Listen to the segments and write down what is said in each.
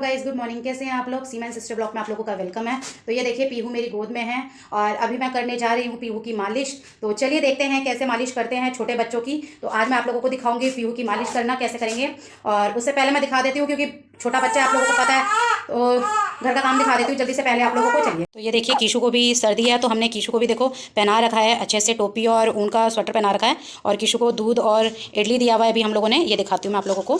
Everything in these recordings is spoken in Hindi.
Guys, good morning. कैसे हैं आप लोग? सीमा सिस्टर ब्लॉग में आप लोगों का वेलकम है। तो ये देखिए, पीहू मेरी गोद में है और अभी मैं करने जा रही हूँ पीहू की मालिश। तो चलिए देखते हैं कैसे मालिश करते हैं छोटे बच्चों की। तो आज मैं आप लोगों को दिखाऊंगी पीहू की मालिश करना कैसे करेंगे। और उससे पहले मैं दिखा देती हूँ, क्योंकि छोटा बच्चा आप लोगों को पता है, तो घर का काम दिखा देती हूँ जल्दी से पहले आप लोगों को। चलिए, तो ये देखिए, कीशु को भी सर्दी है, तो हमने कीशु को भी देखो पहना रखा है अच्छे से, टोपी और ऊन का स्वेटर पहना रखा है। और कीशु को दूध और इडली दिया हुआ है अभी हम लोगों ने। ये दिखाती हूँ मैं आप लोगों को।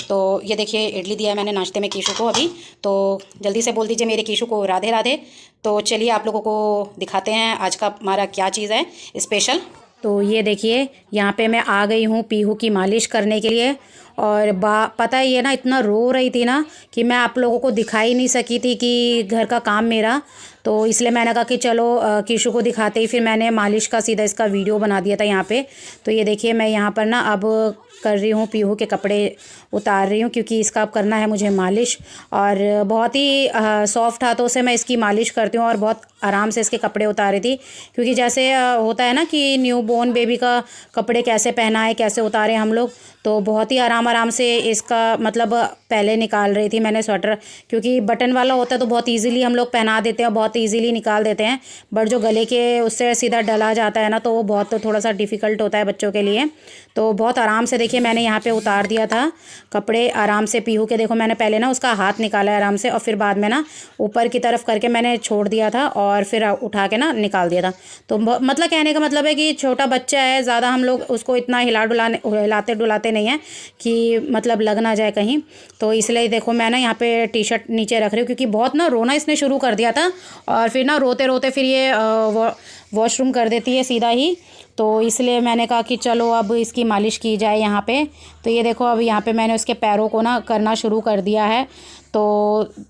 तो ये देखिए, इडली दिया है मैंने नाश्ते में कीशु को अभी। तो जल्दी से बोल दीजिए मेरे कीशु को राधे राधे। तो चलिए आप लोगों को दिखाते हैं आज का हमारा क्या चीज़ है स्पेशल। तो ये देखिए, यहाँ पे मैं आ गई हूँ पीहू की मालिश करने के लिए। और पता है, ये ना इतना रो रही थी ना कि मैं आप लोगों को दिखा ही नहीं सकी थी कि घर का काम मेरा। तो इसलिए मैंने कहा कि चलो कीशु को दिखाते ही फिर मैंने मालिश का सीधा इसका वीडियो बना दिया था यहाँ पे। तो ये देखिए, मैं यहाँ पर ना अब कर रही हूँ, पीहू के कपड़े उतार रही हूँ, क्योंकि इसका अब करना है मुझे मालिश। और बहुत ही सॉफ्ट हाथों से मैं इसकी मालिश करती हूँ और बहुत आराम से इसके कपड़े उतार रही थी। क्योंकि जैसे होता है ना कि न्यू बॉर्न बेबी का कपड़े कैसे पहनाएं, कैसे उतारें हम लोग, तो बहुत ही आराम से इसका मतलब पहले निकाल रही थी मैंने स्वेटर। क्योंकि बटन वाला होता है तो बहुत इजीली हम लोग पहना देते हैं, बहुत इजीली निकाल देते हैं। बट जो गले के उससे सीधा डला जाता है ना, तो वो बहुत थोड़ा सा डिफ़िकल्ट होता है बच्चों के लिए। तो बहुत आराम से देखिए मैंने यहाँ पे उतार दिया था कपड़े आराम से पीहू के। देखो मैंने पहले ना उसका हाथ निकाला है आराम से, और फिर बाद में ना ऊपर की तरफ करके मैंने छोड़ दिया था और फिर उठा के ना निकाल दिया था। तो मतलब कहने का मतलब है कि छोटा बच्चा है, ज़्यादा हम लोग उसको इतना हिलाते डुलाते नहीं है कि मतलब लग ना जाए कहीं। तो इसलिए देखो मैं ना यहाँ पे टी शर्ट नीचे रख रही हूँ, क्योंकि बहुत ना रोना इसने शुरू कर दिया था। और फिर ना रोते रोते फिर ये वॉशरूम कर देती है सीधा ही। तो इसलिए मैंने कहा कि चलो अब इसकी मालिश की जाए यहाँ पे। तो ये देखो, अब यहाँ पे मैंने उसके पैरों को ना करना शुरू कर दिया है। तो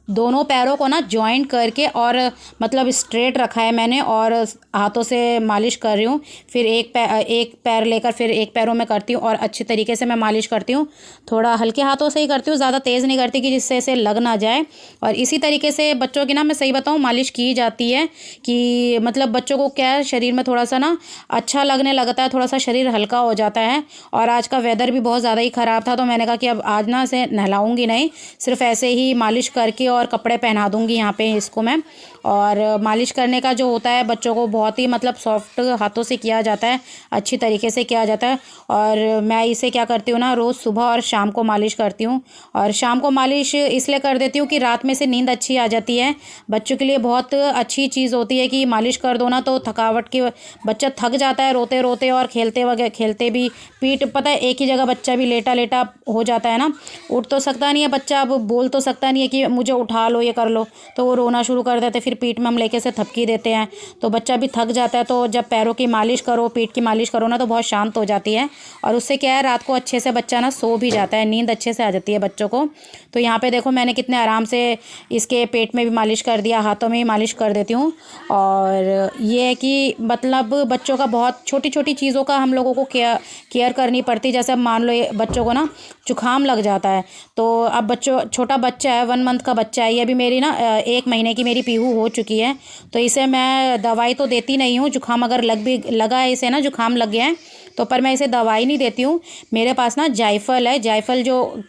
दोनों पैरों को ना जॉइंट करके और मतलब स्ट्रेट रखा है मैंने, और हाथों से मालिश कर रही हूँ। फिर एक पैर लेकर फिर एक पैरों में करती हूँ और अच्छी तरीके से मैं मालिश करती हूँ। थोड़ा हल्के हाथों से ही करती हूँ, ज़्यादा तेज़ नहीं करती कि जिससे इसे लग ना जाए। और इसी तरीके से बच्चों की ना, मैं सही बताऊँ, मालिश की जाती है कि मतलब बच्चों को क्या है, शरीर में थोड़ा सा ना अच्छा लगने लगता है, थोड़ा सा शरीर हल्का हो जाता है। और आज का वेदर भी बहुत ज़्यादा ही ख़राब था, तो मैंने कहा कि अब आज ना इसे नहलाऊँगी नहीं, सिर्फ ऐसे ही मालिश करके और कपड़े पहना दूंगी यहाँ पे इसको मैं। और मालिश करने का जो होता है बच्चों को बहुत ही मतलब सॉफ्ट हाथों से किया जाता है, अच्छी तरीके से किया जाता है। और मैं इसे क्या करती हूँ ना, रोज़ सुबह और शाम को मालिश करती हूँ। और शाम को मालिश इसलिए कर देती हूँ कि रात में से नींद अच्छी आ जाती है। बच्चों के लिए बहुत अच्छी चीज़ होती है कि मालिश कर दो ना, तो थकावट की बच्चा थक जाता है रोते रोते, और खेलते भी पीठ, पता है, एक ही जगह बच्चा भी लेटा लेटा हो जाता है ना, उठ तो सकता नहीं है बच्चा, अब बोल तो सकता नहीं है कि मुझे उठा लो, ये कर लो। तो वो रोना शुरू कर देते, फिर पीठ में हम लेके से थपकी देते हैं, तो बच्चा भी थक जाता है। तो जब पैरों की मालिश करो, पीठ की मालिश करो ना, तो बहुत शांत हो जाती है। और उससे क्या है, रात को अच्छे से बच्चा ना सो भी जाता है, नींद अच्छे से आ जाती है बच्चों को। तो यहाँ पे देखो मैंने कितने आराम से इसके पेट में भी मालिश कर दिया, हाथों में भी मालिश कर देती हूँ। और ये है कि मतलब बच्चों का बहुत छोटी छोटी चीज़ों का हम लोगों को केयर करनी पड़ती। जैसे अब मान लो बच्चों को ना जुकाम लग जाता है, तो अब छोटा बच्चा है, 1 मंथ का बच्चा है, ये भी मेरी ना 1 महीने की मेरी पीहू हो चुकी है। तो इसे मैं दवाई तो देती नहीं हूँ, जुकाम अगर लगा है इसे ना, जुकाम लग गया है तो, पर मैं इसे दवाई नहीं देती हूँ। मेरे पास ना जायफल है, जायफल जो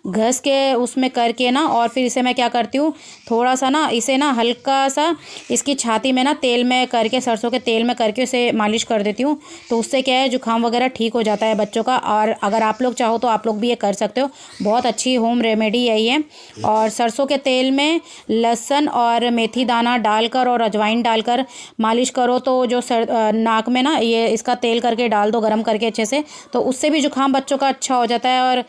घस के उसमें करके ना, और फिर इसे मैं क्या करती हूँ, थोड़ा सा ना इसे ना हल्का सा इसकी छाती में ना तेल में करके, सरसों के तेल में करके उसे मालिश कर देती हूँ। तो उससे क्या है, जुकाम वगैरह ठीक हो जाता है बच्चों का। और अगर आप लोग चाहो तो आप लोग भी ये कर सकते हो, बहुत अच्छी होम रेमेडी है ये। और सरसों के तेल में लहसुन और मेथी दाना डालकर और अजवाइन डालकर मालिश करो, तो जो नाक में ना ये इसका तेल करके डाल दो गरम करके अच्छे से, तो उससे भी जुकाम बच्चों का अच्छा हो जाता है और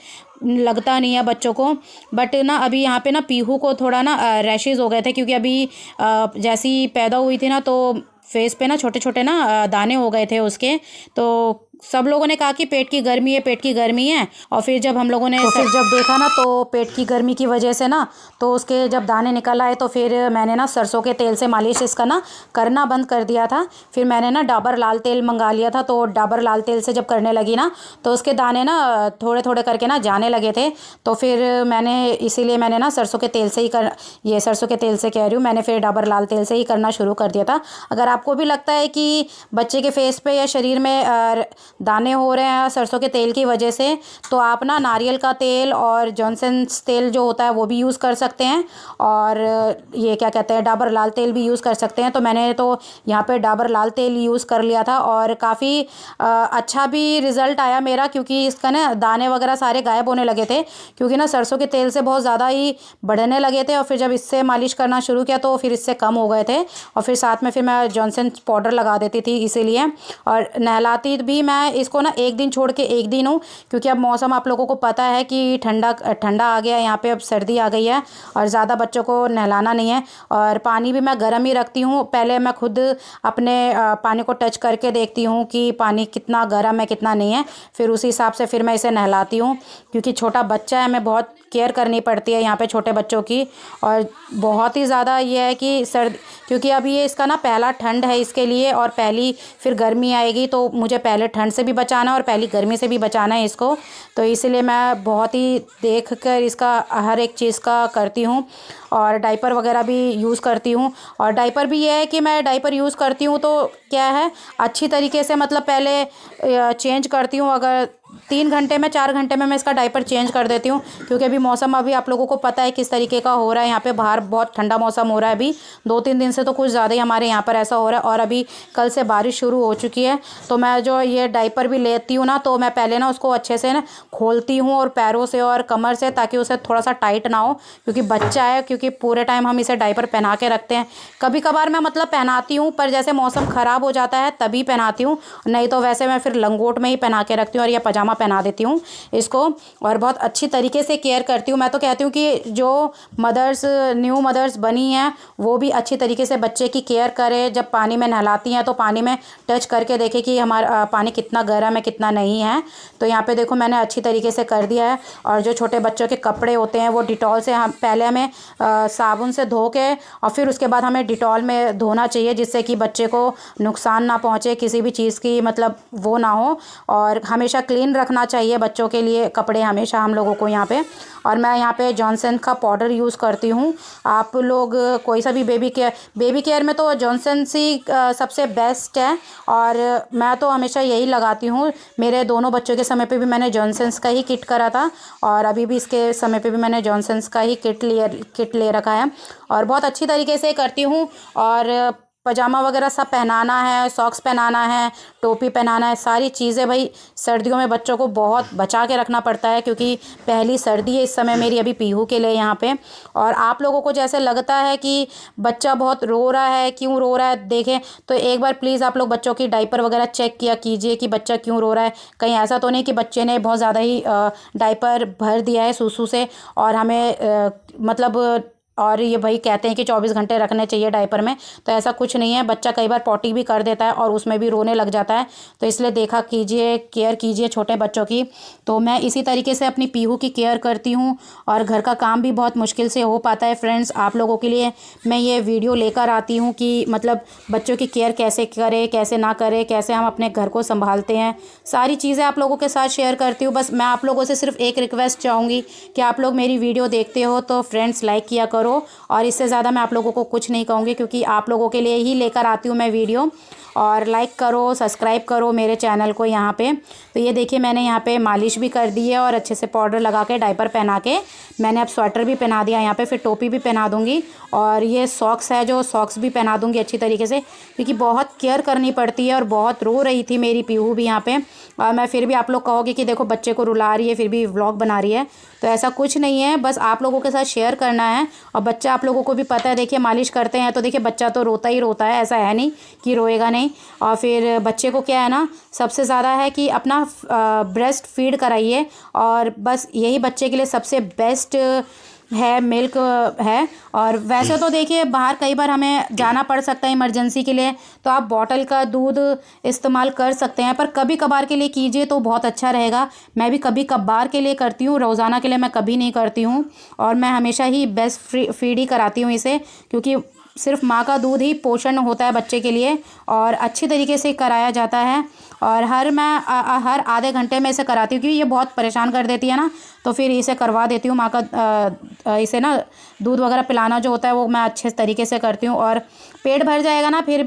लगता नहीं है बच्चों को। बट ना अभी यहाँ पे ना पीहू को थोड़ा ना रैशेज़ हो गए थे, क्योंकि अभी जैसी पैदा हुई थी ना, तो फेस पे ना छोटे छोटे ना दाने हो गए थे उसके। तो सब लोगों ने कहा कि पेट की गर्मी है, पेट की गर्मी है। और फिर जब हम लोगों ने तो फिर जब देखा ना, तो पेट की गर्मी की वजह से ना, तो उसके जब दाने निकल आए, तो फिर मैंने ना सरसों के तेल से मालिश इसका ना करना बंद कर दिया था। फिर मैंने ना डाबर लाल तेल मंगा लिया था, तो डाबर लाल तेल से जब करने लगी ना, तो उसके दाने ना थोड़े थोड़े करके ना जाने लगे थे। तो फिर इसीलिए मैंने ना सरसों के तेल से ही ये सरसों के तेल से कह रही हूँ, मैंने फिर डाबर लाल तेल से ही करना शुरू कर दिया था। अगर आपको भी लगता है कि बच्चे के फेस पे या शरीर में दाने हो रहे हैं सरसों के तेल की वजह से, तो आप ना नारियल का तेल और जॉनसन्स तेल जो होता है वो भी यूज़ कर सकते हैं, और ये क्या कहते हैं डाबर लाल तेल भी यूज़ कर सकते हैं। तो मैंने तो यहाँ पे डाबर लाल तेल यूज़ कर लिया था और काफ़ी अच्छा भी रिज़ल्ट आया मेरा, क्योंकि इसका ना दाने वगैरह सारे गायब होने लगे थे, क्योंकि ना सरसों के तेल से बहुत ज़्यादा ही बढ़ने लगे थे। और फिर जब इससे मालिश करना शुरू किया तो फिर इससे कम हो गए थे, और फिर साथ में फिर मैं जॉनसन पाउडर लगा देती थी इसीलिए। और नहलाती भी मैं इसको ना एक दिन छोड़ के एक दिन हूँ, क्योंकि अब मौसम आप लोगों को पता है कि ठंडा ठंडा आ गया, यहाँ पे अब सर्दी आ गई है और ज़्यादा बच्चों को नहलाना नहीं है। और पानी भी मैं गर्म ही रखती हूँ, पहले मैं खुद अपने पानी को टच करके देखती हूँ कि पानी कितना गर्म है कितना नहीं है, फिर उसी हिसाब से फिर मैं इसे नहलाती हूँ, क्योंकि छोटा बच्चा है, मैं बहुत केयर करनी पड़ती है यहाँ पे छोटे बच्चों की। और बहुत ही ज़्यादा ये है कि सर्दी, क्योंकि अभी ये इसका ना पहला ठंड है इसके लिए, और पहली फिर गर्मी आएगी, तो मुझे पहले ठंड से भी बचाना है और पहली गर्मी से भी बचाना है इसको। तो इसलिए मैं बहुत ही देख कर इसका हर एक चीज़ का करती हूँ, और डाइपर वगैरह भी यूज़ करती हूँ। और डाइपर भी ये है कि मैं डाइपर यूज़ करती हूँ तो क्या है अच्छी तरीके से, मतलब पहले चेंज करती हूँ, अगर 3 घंटे में 4 घंटे में मैं इसका डाइपर चेंज कर देती हूँ, क्योंकि अभी मौसम अभी आप लोगों को पता है किस तरीके का हो रहा है। यहाँ पे बाहर बहुत ठंडा मौसम हो रहा है, अभी 2-3 दिन से तो कुछ ज़्यादा ही हमारे यहाँ पर ऐसा हो रहा है, और अभी कल से बारिश शुरू हो चुकी है। तो मैं जो ये डाइपर भी लेती हूँ ना, तो मैं पहले ना उसको अच्छे से ना खोलती हूँ, और पैरों से और कमर से, ताकि उसे थोड़ा सा टाइट ना हो, क्योंकि बच्चा है, क्योंकि पूरे टाइम हम इसे डाइपर पहना के रखते हैं। कभी कभार मैं मतलब पहनाती हूँ, पर जैसे मौसम ख़राब हो जाता है तभी पहनाती हूँ, नहीं तो वैसे मैं फिर लंगोट में ही पहना के रखती हूँ, और या पजामा पहना देती हूँ इसको, और बहुत अच्छी तरीके से केयर करती हूँ। मैं तो कहती हूँ कि जो मदर्स न्यू मदर्स बनी हैं वो भी अच्छी तरीके से बच्चे की केयर करें। जब पानी में नहलाती हैं तो पानी में टच करके देखें कि हमारा पानी कितना गर्म है कितना नहीं है। तो यहाँ पे देखो मैंने अच्छी तरीके से कर दिया है। और जो छोटे बच्चों के कपड़े होते हैं वो डिटॉल से, हम पहले हमें साबुन से धो के और फिर उसके बाद हमें डिटॉल में धोना चाहिए, जिससे कि बच्चे को नुकसान ना पहुँचे, किसी भी चीज़ की मतलब वो ना हो। और हमेशा क्लीन रखना चाहिए बच्चों के लिए कपड़े हमेशा हम लोगों को यहाँ पे। और मैं यहाँ पे जॉनसन का पाउडर यूज़ करती हूँ। आप लोग कोई सा भी बेबी केयर में तो जॉनसन ही सबसे बेस्ट है, और मैं तो हमेशा यही लगाती हूँ। मेरे दोनों बच्चों के समय पे भी मैंने जॉनसन्स का ही किट करा था, और अभी भी इसके समय पे भी मैंने जॉनसन्स का ही किट ले रखा है, और बहुत अच्छी तरीके से करती हूँ। और पजामा वगैरह सब पहनाना है, सॉक्स पहनाना है, टोपी पहनाना है, सारी चीज़ें भाई सर्दियों में बच्चों को बहुत बचा के रखना पड़ता है, क्योंकि पहली सर्दी है इस समय मेरी अभी पीहू के लिए यहाँ पे। और आप लोगों को जैसे लगता है कि बच्चा बहुत रो रहा है, क्यों रो रहा है, देखें तो एक बार प्लीज़ आप लोग बच्चों की डाइपर वगैरह चेक किया कीजिए कि बच्चा क्यों रो रहा है। कहीं ऐसा तो नहीं कि बच्चे ने बहुत ज़्यादा ही डाइपर भर दिया है सूसू से, और हमें मतलब और ये भाई कहते हैं कि 24 घंटे रखने चाहिए डाइपर में, तो ऐसा कुछ नहीं है। बच्चा कई बार पॉटी भी कर देता है और उसमें भी रोने लग जाता है, तो इसलिए देखा कीजिए, केयर कीजिए छोटे बच्चों की। तो मैं इसी तरीके से अपनी पीहू की केयर करती हूँ, और घर का काम भी बहुत मुश्किल से हो पाता है। फ्रेंड्स, आप लोगों के लिए मैं ये वीडियो लेकर आती हूँ कि मतलब बच्चों की केयर कैसे करें, कैसे ना करें, कैसे हम अपने घर को संभालते हैं, सारी चीज़ें आप लोगों के साथ शेयर करती हूँ। बस मैं आप लोगों से सिर्फ एक रिक्वेस्ट चाहूँगी कि आप लोग मेरी वीडियो देखते हो तो फ्रेंड्स लाइक किया करो, और इससे ज़्यादा मैं आप लोगों को कुछ नहीं कहूँगी, क्योंकि आप लोगों के लिए ही लेकर आती हूँ मैं वीडियो। और लाइक करो, सब्सक्राइब करो मेरे चैनल को यहाँ पे। तो ये देखिए मैंने यहाँ पे मालिश भी कर दी है, और अच्छे से पाउडर लगा के डाइपर पहना के मैंने अब स्वेटर भी पहना दिया यहाँ पे, फिर टोपी भी पहना दूँगी, और ये सॉक्स है जो सॉक्स भी पहना दूँगी अच्छी तरीके से, क्योंकि बहुत केयर करनी पड़ती है। और बहुत रो रही थी मेरी पीहू भी यहाँ पे, और मैं फिर भी, आप लोग कहोगे कि देखो बच्चे को रुला रही है फिर भी व्लॉग बना रही है, तो ऐसा कुछ नहीं है, बस आप लोगों के साथ शेयर करना है। और बच्चा आप लोगों को भी पता है, देखिए मालिश करते हैं तो देखिए बच्चा तो रोता ही रोता है, ऐसा है नहीं कि रोएगा नहीं। और फिर बच्चे को क्या है ना, सबसे ज़्यादा है कि अपना ब्रेस्ट फीड कराइए, और बस यही बच्चे के लिए सबसे बेस्ट है, मिल्क है। और वैसे तो देखिए बाहर कई बार हमें जाना पड़ सकता है इमरजेंसी के लिए, तो आप बॉटल का दूध इस्तेमाल कर सकते हैं, पर कभी कभार के लिए कीजिए तो बहुत अच्छा रहेगा। मैं भी कभी कभार के लिए करती हूँ, रोज़ाना के लिए मैं कभी नहीं करती हूँ। और मैं हमेशा ही बेस्ट फीड ही कराती हूँ इसे, क्योंकि सिर्फ माँ का दूध ही पोषण होता है बच्चे के लिए, और अच्छी तरीके से कराया जाता है। और हर आधे घंटे में इसे कराती हूँ, क्योंकि ये बहुत परेशान कर देती है ना, तो फिर इसे करवा देती हूँ। माँ का इसे ना दूध वगैरह पिलाना जो होता है वो मैं अच्छे तरीके से करती हूँ। और पेट भर जाएगा ना, फिर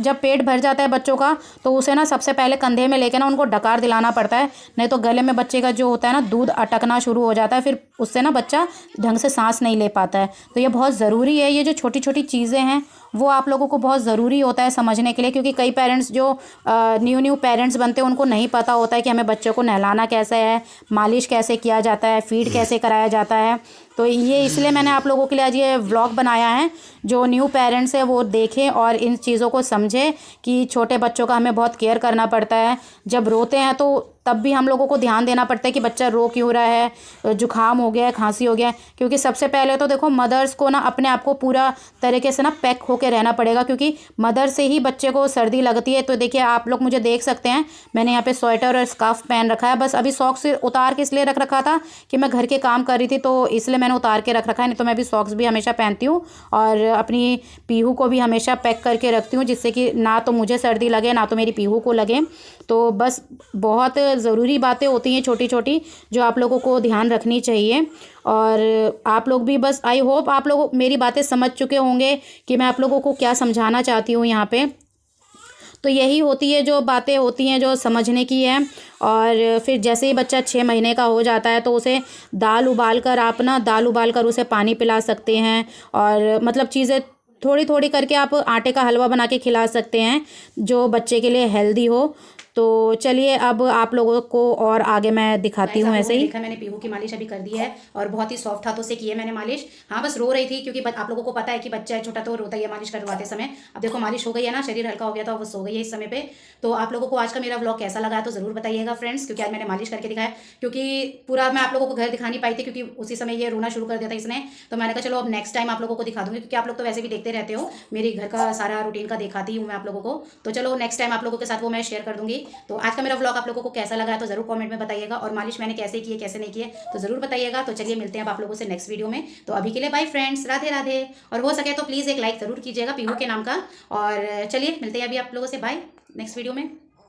जब पेट भर जाता है बच्चों का तो उसे ना सबसे पहले कंधे में लेके ना उनको डकार दिलाना पड़ता है, नहीं तो गले में बच्चे का जो होता है ना दूध अटकना शुरू हो जाता है, फिर उससे ना बच्चा ढंग से सांस नहीं ले पाता है। तो ये बहुत ज़रूरी है, ये जो छोटी छोटी चीज़ें हैं वो आप लोगों को बहुत ज़रूरी होता है समझने के लिए, क्योंकि कई पेरेंट्स जो न्यू पेरेंट्स बनते हैं उनको नहीं पता होता है कि हमें बच्चों को नहलाना कैसे है, मालिश कैसे किया जाता है, फीड कैसे कराया जाता है। तो ये इसलिए मैंने आप लोगों के लिए आज ये व्लॉग बनाया है, जो न्यू पेरेंट्स है वो देखें और इन चीज़ों को समझें कि छोटे बच्चों का हमें बहुत केयर करना पड़ता है। जब रोते हैं तो तब भी हम लोगों को ध्यान देना पड़ता है कि बच्चा रो क्यों रहा है, जुकाम हो गया है, खांसी हो गया है। क्योंकि सबसे पहले तो देखो मदर्स को ना अपने आप को पूरा तरीके से ना पैक होके रहना पड़ेगा, क्योंकि मदर से ही बच्चे को सर्दी लगती है। तो देखिए आप लोग मुझे देख सकते हैं, मैंने यहाँ पे स्वेटर और स्कार्फ पहन रखा है। बस अभी सॉक्स उतार के इसलिए रख रखा था कि मैं घर के काम कर रही थी, तो इसलिए मैंने उतार के रख रखा है, नहीं तो मैं भी सॉक्स भी हमेशा पहनती हूँ और अपनी पीहू को भी हमेशा पैक करके रखती हूँ, जिससे कि ना तो मुझे सर्दी लगे ना तो मेरी पीहू को लगे। तो बस बहुत ज़रूरी बातें होती हैं छोटी छोटी जो आप लोगों को ध्यान रखनी चाहिए। और आप लोग भी बस आई होप आप लोग मेरी बातें समझ चुके होंगे कि मैं आप लोगों को क्या समझाना चाहती हूँ यहाँ पे। तो यही होती है जो बातें होती हैं जो समझने की है। और फिर जैसे ही बच्चा 6 महीने का हो जाता है तो उसे दाल उबाल कर उसे पानी पिला सकते हैं। और मतलब चीज़ें थोड़ी थोड़ी करके आप आटे का हलवा बना के खिला सकते हैं जो बच्चे के लिए हेल्दी हो। तो चलिए अब आप लोगों को और आगे मैं दिखाती हूँ। ऐसे ही देखा मैंने पीहू की मालिश अभी कर दी है और बहुत ही सॉफ्ट हाथों से की है मैंने मालिश। हाँ बस रो रही थी क्योंकि आप लोगों को पता है कि बच्चा है छोटा तो रोता ही है मालिश करवाते समय। अब देखो मालिश हो गई है ना, शरीर हल्का हो गया था, वो सो गई है इस समय पे। तो आप लोगों को आज का मेरा व्लॉग कैसा लगा तो ज़रूर बताइएगा फ्रेंड्स, क्योंकि आज मैंने मालिश करके दिखाया। क्योंकि पूरा मैं आप लोगों को घर दिखा नहीं पाई थी क्योंकि उसी समय ये रोना शुरू कर दिया था इसने। तो मैंने कहा चलो अब नेक्स्ट टाइम आप लोगों को दिखा दूंगी, क्योंकि आप लोग तो वैसे भी देखते रहते हो, मेरी घर का सारा रूटीन का दिखाती हूँ मैं आप लोगों को। तो चलो नेक्स्ट टाइम आप लोगों के साथ वो मैं शेयर कर दूंगी। तो आज का मेरा व्लॉग आप लोगों को कैसा लगा तो जरूर कमेंट में बताइएगा, और मालिश मैंने कैसे की है कैसे नहीं की है तो जरूर बताइएगा। तो चलिए मिलते हैं अब आप लोगों से नेक्स्ट वीडियो में। तो अभी के लिए बाय फ्रेंड्स, राधे राधे। और हो सके तो प्लीज़ एक लाइक ज़रूर कीजिएगा पीहू के नाम का। और चलिए मिलते हैं अभी आप लोगों से, बाय नेक्स्ट वीडियो में।